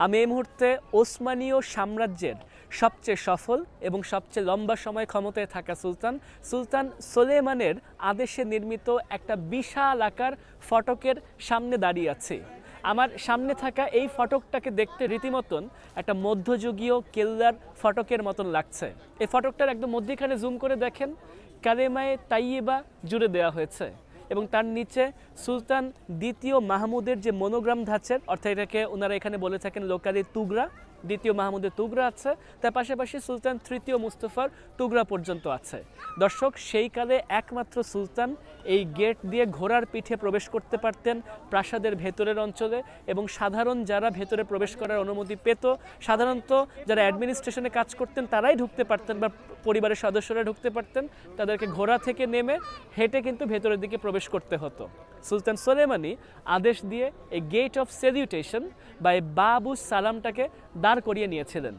আমি এই মুহূর্তে ওসমানীয় সাম্রাজ্যের সবচেয়ে সফল এবং সবচেয়ে লম্বা সময় ক্ষমতায় থাকা সুলতান সুলেমানের আদেশে নির্মিত একটা বিশাল আকার ফটকের সামনে দাঁড়িয়ে আছি। আমার সামনে থাকা এই ফটকটাকে দেখতে রীতিমতন একটা মধ্যযুগীয় কেল্লার ফটকের মতন লাগছে। এই ফটকটার একদম মধ্যখানে জুম করে দেখেন কালেমায়ে তাইয়্যিবা জুড়ে দেওয়া হয়েছে এবং তার নিচে সুলতান দ্বিতীয় মাহমুদের যে মনোগ্রাম ধাঁচের, অর্থাৎ এটাকে ওনারা এখানে বলে থাকেন লোকালি তুগরা, দ্বিতীয় মাহমুদের তুগরা আছে, তার পাশাপাশি সুলতান তৃতীয় মুস্তফার তুগরা পর্যন্ত আছে। দর্শক, সেই কালে একমাত্র সুলতান এই গেট দিয়ে ঘোড়ার পিঠে প্রবেশ করতে পারতেন প্রাসাদের ভেতরের অঞ্চলে, এবং সাধারণ যারা ভেতরে প্রবেশ করার অনুমতি পেত, সাধারণত যারা অ্যাডমিনিস্ট্রেশনে কাজ করতেন তারাই ঢুকতে পারতেন বা পরিবারের সদস্যরা ঢুকতে পারতেন, তাদেরকে ঘোড়া থেকে নেমে হেঁটে কিন্তু ভেতরের দিকে প্রবেশ করতে হতো। সুলতান সুলেমানি আদেশ দিয়ে এই গেট অফ সেলিউটেশন বা এই বাবু সালামটাকে দাঁড় করিয়ে নিয়েছিলেন।